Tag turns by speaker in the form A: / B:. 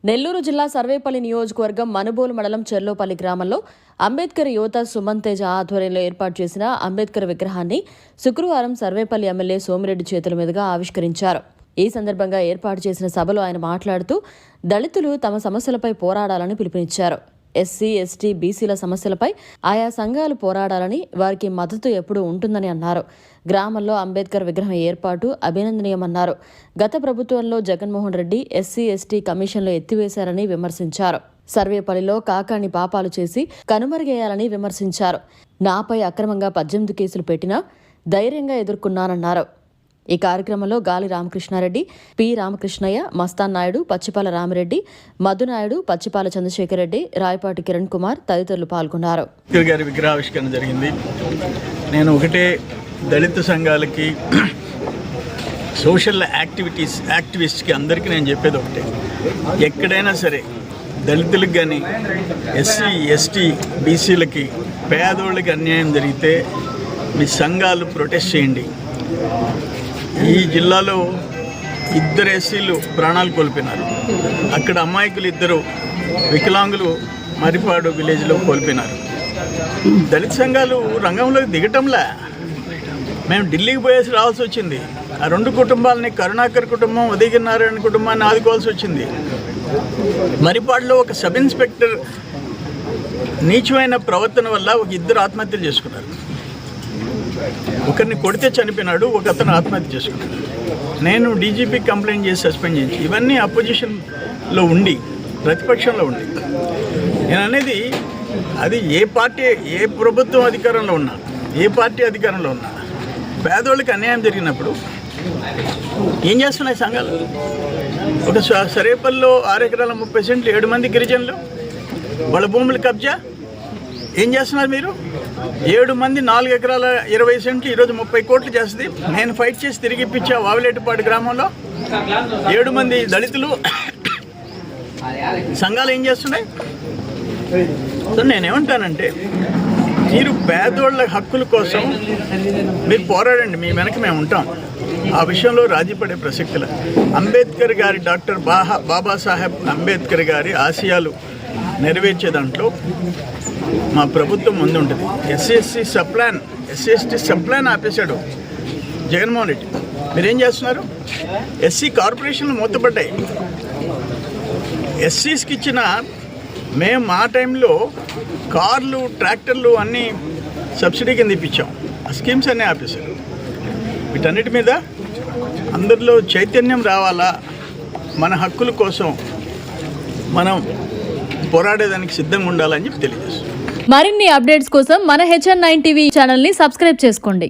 A: నెల్లూరు జిల్లా సర్వేపల్లి నియోజకవర్గం మనుబోలు మండలం చెర్లోపల్లి గ్రామంలో అంబేద్కర్ యువత సుమన్ తేజ ఆధ్వర్యంలో ఏర్పాటు చేసిన అంబేద్కర్ విగ్రహాన్ని శుక్రవారం సర్వేపల్లి ఎమ్మెల్యే సోమిరెడ్డి చేతుల మీదుగా ఆవిష్కరించారు. ఈ సందర్భంగా ఏర్పాటు చేసిన సభలో ఆయన మాట్లాడుతూ దళితులు తమ సమస్యలపై పోరాడాలని పిలుపునిచ్చారు. ఎస్సీ, ఎస్టీ, బీసీల సమస్యలపై ఆయా సంఘాలు పోరాడాలని, వారికి మద్దతు ఎప్పుడూ ఉంటుందని అన్నారు. గ్రామంలో అంబేద్కర్ విగ్రహం ఏర్పాటు అభినందనీయమన్నారు. గత ప్రభుత్వంలో జగన్మోహన్ రెడ్డి ఎస్సీ, ఎస్టీ కమిషన్లు ఎత్తివేశారని విమర్శించారు. సర్వేపల్లిలో కాకాని పాపాలు చేసి కనుమరుగేయాలని విమర్శించారు. నాపై అక్రమంగా 18 కేసులు పెట్టినా ధైర్యంగా ఎదుర్కొన్నానన్నారు. ఈ కార్యక్రమంలో గాలి రామకృష్ణారెడ్డి, పి రామకృష్ణయ్య, మస్తాన్ నాయుడు, పచ్చిపాల రామిరెడ్డి, మధునాయుడు, పచ్చిపాల చంద్రశేఖర్ రెడ్డి, రాయపాటి కిరణ్ కుమార్ తదితరులు పాల్గొన్నారు.
B: గారి విగ్రహావిష్కరణ జరిగింది. నేను ఒకటే దళిత సంఘాలకి, సోషల్ యాక్టివిస్ట్కి అందరికీ నేను చెప్పేది ఒకటే, ఎక్కడైనా సరే దళితులకు కానీ, ఎస్సీ, ఎస్టీ, బీసీలకి, పేదోళ్ళకి అన్యాయం జరిగితే మీ సంఘాలు ప్రొటెస్ట్ చేయండి. ఈ జిల్లాలో 2 ఎస్సీలు ప్రాణాలు కోల్పోయినారు. అక్కడ అమాయకులు 2 వికలాంగులు మరిపాడు విలేజ్లో కోల్పోయినారు. దళిత సంఘాలు రంగంలోకి దిగటంలా మేము ఢిల్లీకి పోయేసి రావాల్సి వచ్చింది. ఆ 2 కుటుంబాలని, కరుణాకర్ కుటుంబం, ఉదయగిరినారాయణ కుటుంబాన్ని ఆదుకోవాల్సి వచ్చింది. మరిపాడులో ఒక సబ్ ఇన్స్పెక్టర్ నీచమైన ప్రవర్తన వల్ల 2 ఆత్మహత్యలు చేసుకున్నారు. ఒకరిని కొడితే చనిపోయినాడు, ఒక అతను ఆత్మహత్య చేసుకున్నాడు. నేను డీజీపీ కంప్లైంట్ చేసి సస్పెండ్ చేసి, ఇవన్నీ అపోజిషన్లో ఉండి, ప్రతిపక్షంలో ఉండి, నేను అనేది అది ఏ పార్టీ, ఏ ప్రభుత్వం అధికారంలో ఉన్నా, ఏ పార్టీ అధికారంలో ఉన్నా, పేదోళ్ళకి అన్యాయం జరిగినప్పుడు ఏం చేస్తున్నాయి సంఘాలు? ఒక సరేపల్లిలో 6 ఎకరాల 30 సెంట్లు 7 మంది గిరిజనులు, వాళ్ళ భూములు కబ్జా. ఏం చేస్తున్నారు మీరు? 7 మంది 4 ఎకరాల 20 సెంట్లు ఈరోజు 30 కోట్లు చేస్తుంది. నేను ఫైట్ చేసి తిరిగి ఇప్పించా వావిలేటిపాడు గ్రామంలో. 7 మంది దళితులు సంఘాలు ఏం చేస్తున్నాయి? సో నేనేమంటానంటే, మీరు పేదోళ్ళ హక్కుల కోసం మీరు పోరాడండి, మీ వెనక మేము ఉంటాం. ఆ విషయంలో రాజీ పడే ప్రసక్తులు. అంబేద్కర్ గారి, డాక్టర్ బాబాసాహెబ్ అంబేద్కర్ గారి ఆశయాలు నెరవేర్చే దాంట్లో మా ప్రభుత్వం ముందు ఉంటుంది. ఎస్సీ ఎస్టీ సప్లాన్ ఆపేశాడు జగన్మోహన్ రెడ్డి. మీరేం చేస్తున్నారు? ఎస్సీ కార్పొరేషన్లు మూతపడ్డాయి. ఎస్సీస్కి ఇచ్చిన, మేము మా టైంలో కార్లు, ట్రాక్టర్లు అన్నీ సబ్సిడీ కింద ఇప్పించాం. ఆ స్కీమ్స్ అన్నీ ఆపేశారు. వీటన్నిటి మీద అందరిలో చైతన్యం రావాలా, మన హక్కుల కోసం మనం పోరాడేదానికి సిద్ధంగా ఉండాలని చెప్పి తెలియజేస్తాం.
A: మరిన్ని అప్డేట్స్ కోసం మన HN9 టీవీ ఛానల్ని సబ్స్క్రైబ్ చేసుకోండి.